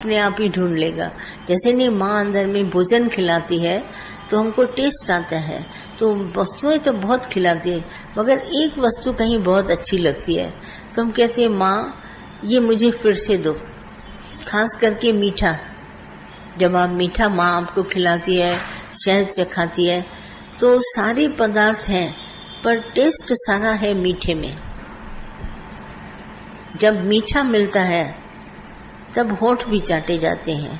अपने आप ही ढूंढ लेगा। जैसे नहीं माँ अंदर में भोजन खिलाती है तो हमको टेस्ट आता है, तो वस्तुएं तो बहुत खिलाती है, मगर एक वस्तु कहीं बहुत अच्छी लगती है तो हम कहते हैं माँ ये मुझे फिर से दो। खास करके मीठा, जब आप मीठा माँ आपको खिलाती है, शहद चखाती है, तो सारे पदार्थ हैं पर टेस्ट सारा है मीठे में। जब मीठा मिलता है तब होठ भी चाटे जाते हैं।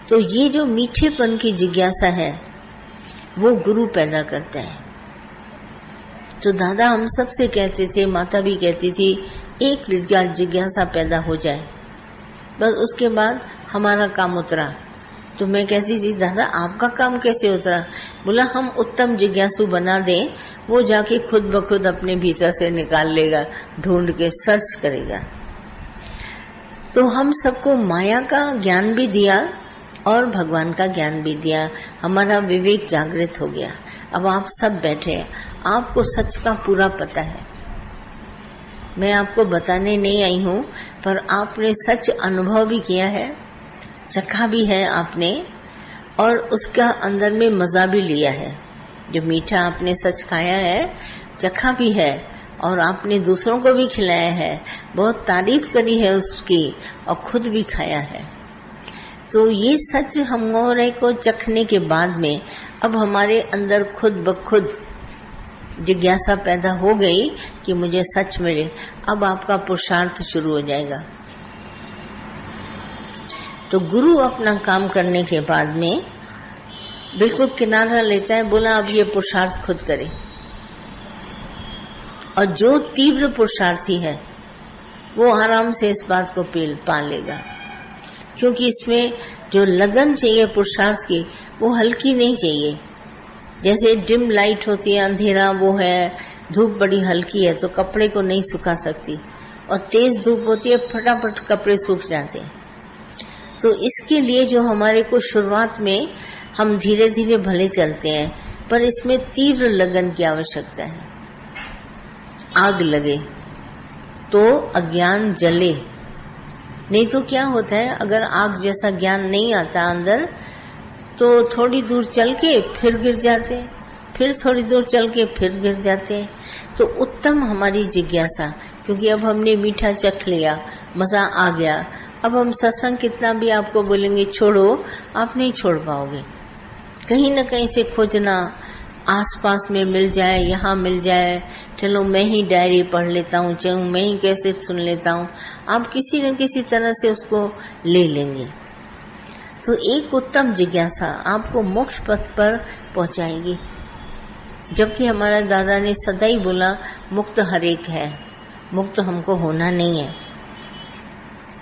तो ये जो मीठेपन की जिज्ञासा है वो गुरु पैदा करता है। तो दादा हम सबसे कहते थे, माता भी कहती थी, एक जिज्ञासा पैदा हो जाए, बस उसके बाद हमारा काम उतरा। तो मैं कहती थी दादा आपका काम कैसे उतरा? बोला हम उत्तम जिज्ञासु बना दें, वो जाके खुद ब खुद अपने भीतर से निकाल लेगा, ढूंढ के सर्च करेगा। तो हम सबको माया का ज्ञान भी दिया और भगवान का ज्ञान भी दिया, हमारा विवेक जागृत हो गया। अब आप सब बैठे हैं, आपको सच का पूरा पता है। मैं आपको बताने नहीं आई हूँ, पर आपने सच अनुभव भी किया है, चखा भी है आपने, और उसका अंदर में मजा भी लिया है। जो मीठा आपने सच खाया है, चखा भी है, और आपने दूसरों को भी खिलाया है, बहुत तारीफ करी है उसकी, और खुद भी खाया है। तो ये सच हमारे को चखने के बाद में अब हमारे अंदर खुद ब खुद जिज्ञासा पैदा हो गई कि मुझे सच मिले। अब आपका पुरुषार्थ शुरू हो जाएगा। तो गुरु अपना काम करने के बाद में बिल्कुल किनारा लेता है, बोला अब ये पुरुषार्थ खुद करे। और जो तीव्र पुरुषार्थी है वो आराम से इस बात को पा लेगा, क्योंकि इसमें जो लगन चाहिए पुरुषार्थ की वो हल्की नहीं चाहिए। जैसे डिम लाइट होती है, अंधेरा वो है, धूप बड़ी हल्की है तो कपड़े को नहीं सुखा सकती, और तेज धूप होती है फटाफट कपड़े सूख जाते हैं। तो इसके लिए जो हमारे को शुरुआत में हम धीरे धीरे भले चलते हैं, पर इसमें तीव्र लगन की आवश्यकता है। आग लगे तो अज्ञान जले, नहीं तो क्या होता है, अगर आग जैसा ज्ञान नहीं आता अंदर तो थोड़ी दूर चल के फिर गिर जाते हैं, फिर थोड़ी दूर चल के फिर गिर जाते हैं। तो उत्तम हमारी जिज्ञासा, क्योंकि अब हमने मीठा चख लिया, मजा आ गया। अब हम सत्संग कितना भी आपको बोलेंगे छोड़ो, आप नहीं छोड़ पाओगे। कहीं न कहीं से खोजना, आसपास में मिल जाए, यहाँ मिल जाए, चलो मैं ही डायरी पढ़ लेता हूँ, चलो मैं ही कैसे सुन लेता हूँ, आप किसी न किसी तरह से उसको ले लेंगे। तो एक उत्तम जिज्ञासा आपको मोक्ष पथ पर पहुंचाएगी। जबकि हमारा दादा ने सदा ही बोला मुक्त हर एक है, मुक्त हमको होना नहीं है।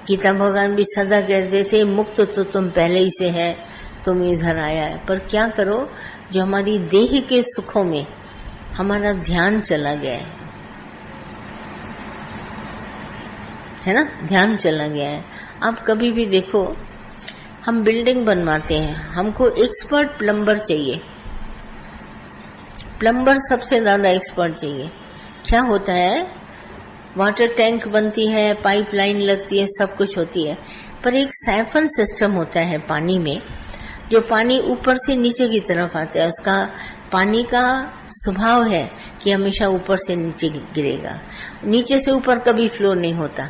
गीता भगवान भी सदा कहते थे मुक्त तो तुम पहले ही से है, तुम इधर आया है। पर क्या करो, जो हमारी देह के सुखों में हमारा ध्यान चला गया है ना, ध्यान चला गया है। आप कभी भी देखो, हम बिल्डिंग बनवाते हैं, हमको एक्सपर्ट प्लम्बर चाहिए, प्लम्बर सबसे ज्यादा एक्सपर्ट चाहिए। क्या होता है, वाटर टैंक बनती है, पाइपलाइन लगती है, सब कुछ होती है, पर एक साइफन सिस्टम होता है पानी में, जो पानी ऊपर से नीचे की तरफ आता है। उसका पानी का स्वभाव है कि हमेशा ऊपर से नीचे गिरेगा, नीचे से ऊपर कभी फ्लो नहीं होता।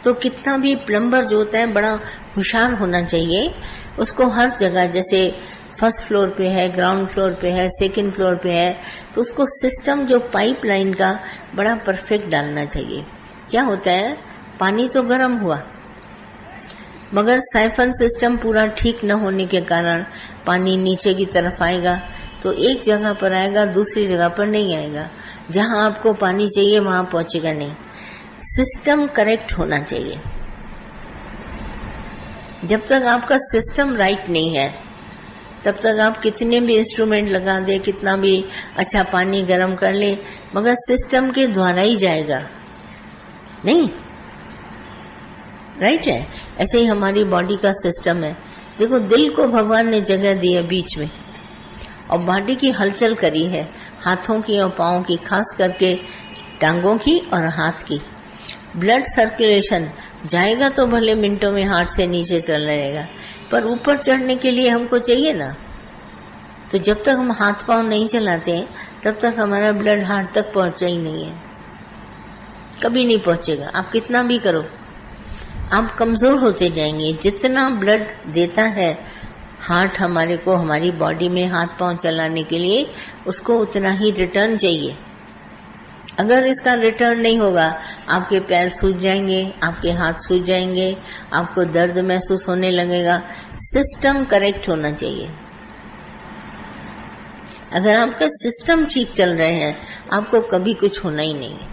तो कितना भी प्लम्बर जो होता है बड़ा होशियार होना चाहिए, उसको हर जगह, जैसे फर्स्ट फ्लोर पे है, ग्राउंड फ्लोर पे है, सेकंड फ्लोर पे है, तो उसको सिस्टम जो पाइपलाइन का बड़ा परफेक्ट डालना चाहिए। क्या होता है, पानी तो गर्म हुआ, मगर साइफन सिस्टम पूरा ठीक न होने के कारण पानी नीचे की तरफ आएगा, तो एक जगह पर आएगा, दूसरी जगह पर नहीं आएगा। जहां आपको पानी चाहिए वहां पहुंचेगा नहीं। सिस्टम करेक्ट होना चाहिए। जब तक आपका सिस्टम राइट नहीं है, तब तक आप कितने भी इंस्ट्रूमेंट लगा दे, कितना भी अच्छा पानी गर्म कर ले, मगर सिस्टम के द्वारा ही जाएगा नहीं, राइट है। ऐसे ही हमारी बॉडी का सिस्टम है। देखो, दिल को भगवान ने जगह दी है बीच में, और बॉडी की हलचल करी है, हाथों की और पाँव की, खास करके टांगों की और हाथ की। ब्लड सर्कुलेशन जाएगा तो भले मिनटों में हार्ट से नीचे चल रहेगा, पर ऊपर चढ़ने के लिए हमको चाहिए ना। तो जब तक हम हाथ पांव नहीं चलाते तब तक हमारा ब्लड हार्ट तक पहुंचा ही नहीं है, कभी नहीं पहुंचेगा। आप कितना भी करो, आप कमजोर होते जाएंगे। जितना ब्लड देता है हार्ट हमारे को, हमारी बॉडी में हाथ पांव चलाने के लिए, उसको उतना ही रिटर्न चाहिए। अगर इसका रिटर्न नहीं होगा, आपके पैर सूज जाएंगे, आपके हाथ सूज जाएंगे, आपको दर्द महसूस होने लगेगा। सिस्टम करेक्ट होना चाहिए। अगर आपका सिस्टम ठीक चल रहे हैं, आपको कभी कुछ होना ही नहीं है।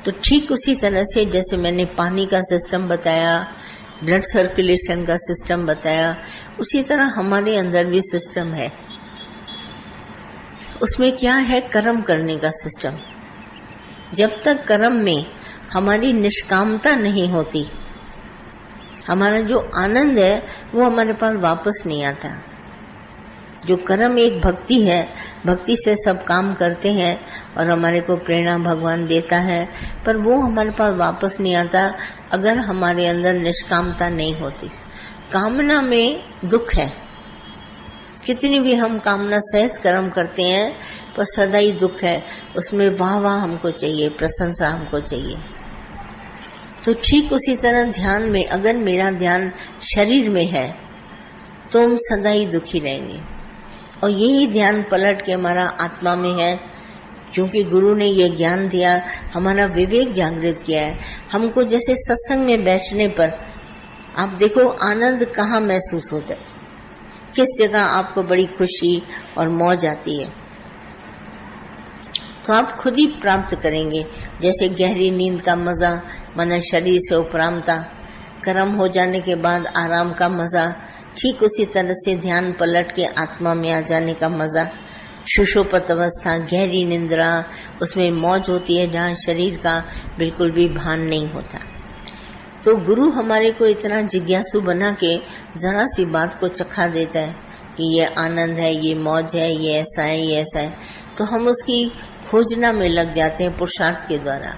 तो ठीक उसी तरह से जैसे मैंने पानी का सिस्टम बताया, ब्लड सर्कुलेशन का सिस्टम बताया, उसी तरह हमारे अंदर भी सिस्टम है। उसमें क्या है? कर्म करने का सिस्टम। जब तक कर्म में हमारी निष्कामता नहीं होती, हमारा जो आनंद है वो हमारे पास वापस नहीं आता। जो कर्म एक भक्ति है, भक्ति से सब काम करते हैं और हमारे को प्रेरणा भगवान देता है, पर वो हमारे पास वापस नहीं आता अगर हमारे अंदर निष्कामता नहीं होती। कामना में दुख है, कितनी भी हम कामना सहित कर्म करते हैं पर सदा ही दुख है। उसमें वाह वाह हमको चाहिए, प्रशंसा हमको चाहिए। तो ठीक उसी तरह ध्यान में, अगर मेरा ध्यान शरीर में है तो हम सदा ही दुखी रहेंगे, और यही ध्यान पलट के हमारा आत्मा में है। क्योंकि गुरु ने ये ज्ञान दिया, हमारा विवेक जागृत किया है हमको। जैसे सत्संग में बैठने पर आप देखो आनंद कहाँ महसूस होता है, किस जगह आपको बड़ी खुशी और मौज आती है, तो आप खुद ही प्राप्त करेंगे। जैसे गहरी नींद का मजा, मन शरीर से उपरामता, कर्म हो जाने के बाद आराम का मजा, ठीक उसी तरह से ध्यान पलट के आत्मा में आ जाने का मजा, सुषुप्त अवस्था, गहरी निंद्रा, उसमें मौज होती है जहाँ शरीर का बिल्कुल भी भान नहीं होता। तो गुरु हमारे को इतना जिज्ञासु बना के जरा सी बात को चखा देता है कि ये आनंद है, ये मौज है, ये ऐसा है, ये ऐसा है, तो हम उसकी खोजना में लग जाते हैं पुरुषार्थ के द्वारा।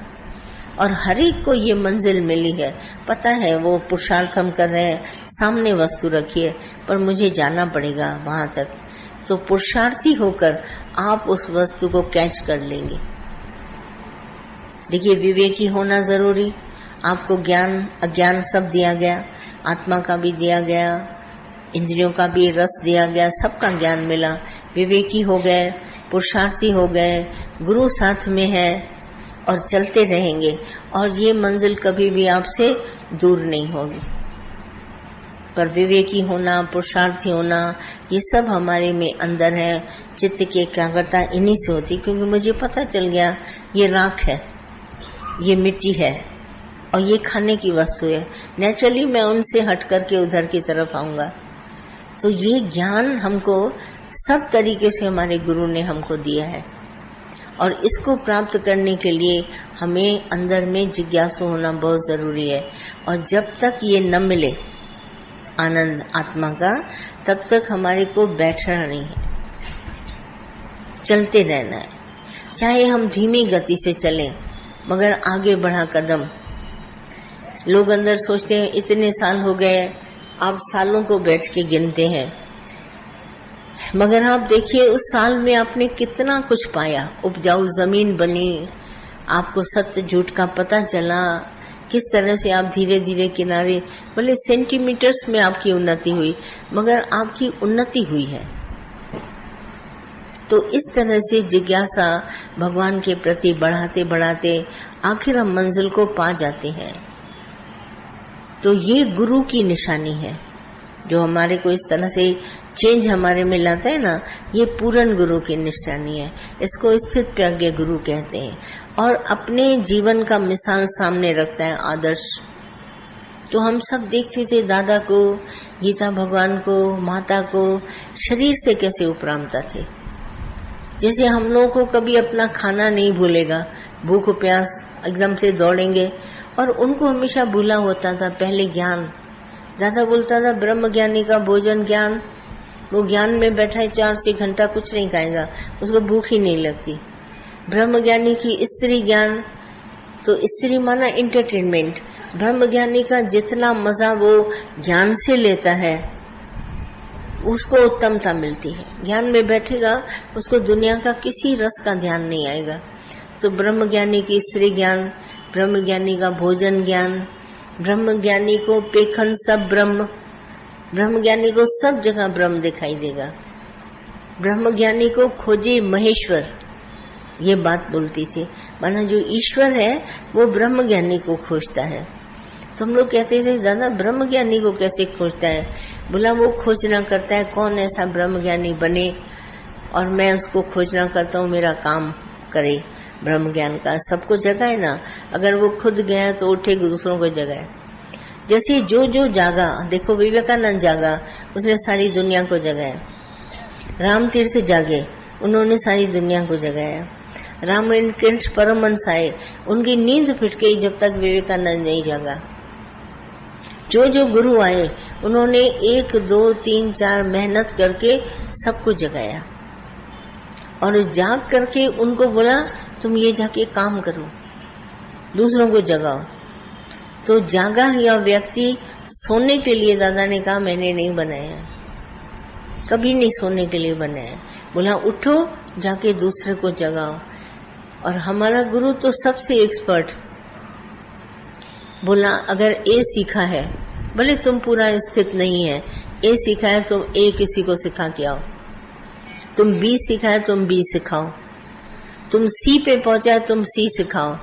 और हर एक को ये मंजिल मिली है, पता है वो पुरुषार्थ हम कर रहे हैं, सामने वस्तु रखी है पर मुझे जाना पड़ेगा वहां तक। तो पुरुषार्थी होकर आप उस वस्तु को कैच कर लेंगे। देखिए, विवेकी होना जरूरी। आपको ज्ञान अज्ञान सब दिया गया, आत्मा का भी दिया गया, इंद्रियों का भी रस दिया गया, सबका ज्ञान मिला। विवेकी हो गए, पुरुषार्थी हो गए, गुरु साथ में है और चलते रहेंगे, और ये मंजिल कभी भी आपसे दूर नहीं होगी। पर विवेकी होना, पुरुषार्थी होना, ये सब हमारे में अंदर है। चित्त की एकाग्रता इन्हीं से होती, क्योंकि मुझे पता चल गया ये राख है, ये मिट्टी है और ये खाने की वस्तु है। नेचुरली मैं उनसे हट करके उधर की तरफ आऊंगा। तो ये ज्ञान हमको सब तरीके से हमारे गुरु ने हमको दिया है, और इसको प्राप्त करने के लिए हमें अंदर में जिज्ञासु होना बहुत जरूरी है। और जब तक ये न मिले आनंद आत्मा का, तब तक हमारे को बैठना नहीं है, चलते रहना है। चाहे हम धीमी गति से चलें, मगर आगे बढ़ा कदम। लोग अंदर सोचते हैं इतने साल हो गए, आप सालों को बैठ के गिनते हैं, मगर आप देखिए उस साल में आपने कितना कुछ पाया। उपजाऊ जमीन बनी, आपको सत्य झूठ का पता चला, किस तरह से आप धीरे धीरे किनारे, भले सेंटीमीटर्स में आपकी उन्नति हुई, मगर आपकी उन्नति हुई है। तो इस तरह से जिज्ञासा भगवान के प्रति बढ़ाते बढ़ाते आखिर हम मंजिल को पा जाते हैं। तो ये गुरु की निशानी है, जो हमारे को इस तरह से चेंज हमारे में लाता है ना, ये पूर्ण गुरु की निशानी है। इसको स्थित प्रज्ञ गुरु कहते हैं, और अपने जीवन का मिसाल सामने रखता है, आदर्श। तो हम सब देखते थे दादा को, गीता भगवान को, माता को, शरीर से कैसे उपरामता थे। जैसे हम लोगों को कभी अपना खाना नहीं भूलेगा, भूख प्यास एकदम से दौड़ेंगे, और उनको हमेशा भूला होता था पहले ज्ञान। दादा बोलता था ब्रह्म ज्ञानी का भोजन ज्ञान, वो ज्ञान में बैठा है 4 से घंटा कुछ नहीं खाएगा, उसको भूख ही नहीं लगती। ब्रह्म ज्ञानी की स्त्री ज्ञान, तो स्त्री माना एंटरटेनमेंट, ब्रह्मज्ञानी का जितना मजा वो ज्ञान से लेता है उसको उत्तमता मिलती है। ज्ञान में बैठेगा उसको दुनिया का किसी रस का ध्यान नहीं आएगा। तो ब्रह्मज्ञानी की स्त्री ज्ञान, ब्रह्मज्ञानी का भोजन ज्ञान, ब्रह्मज्ञानी को पेखन सब ब्रह्म, ब्रह्मज्ञानी को सब जगह ब्रह्म दिखाई देगा। ब्रह्मज्ञानी को खोजे महेश्वर, ये बात बोलती थी, माना जो ईश्वर है वो ब्रह्मज्ञानी को खोजता है। तो हम लोग कहते थे दादा ब्रह्मज्ञानी को कैसे खोजता है? बोला वो खोजना करता है कौन ऐसा ब्रह्मज्ञानी बने और मैं उसको खोजना करता हूँ, मेरा काम करे ब्रह्म ज्ञान का। सबको जगाए ना, अगर वो खुद गया तो उठे दूसरों को जगाए। जैसे जो जो जागा, देखो विवेकानंद जागा, उसने सारी दुनिया को जगाया। राम तीर्थ जागे, उन्होंने सारी दुनिया को जगाया। रामायण कृष्ण परमहंस आए, उनकी नींद फिट गई जब तक विवेकानंद नहीं जागा। जो जो गुरु आए उन्होंने 1 2 3 4 मेहनत करके सबको जगाया और जाग करके उनको बोला तुम ये जाके काम करो, दूसरों को जगाओ। तो जागा या व्यक्ति सोने के लिए दादा ने कहा मैंने नहीं बनाया, कभी नहीं सोने के लिए बनाया। बोला उठो जाके दूसरे को जगाओ। और हमारा गुरु तो सबसे एक्सपर्ट, बोला अगर ए सीखा है, भले तुम पूरा स्थित नहीं है, ए सीखा है तुम ए किसी को सिखा के आओ, तुम बी सीखा है तुम बी सिखाओ, तुम सी पे पहुंचा है तुम सी सिखाओ,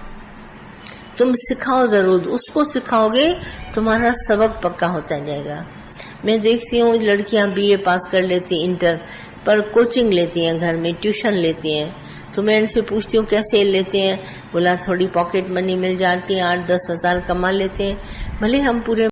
तुम सिखाओ जरूर, उसको सिखाओगे तुम्हारा सबक पक्का होता जाएगा। मैं देखती हूँ लड़कियां बीए पास कर लेती, इंटर पर कोचिंग लेती हैं, घर में ट्यूशन लेती हैं। तो मैं इनसे पूछती हूँ कैसे लेते हैं? बोला थोड़ी पॉकेट मनी मिल जाती है, 8-10 हजार कमा लेते हैं, भले हम पूरे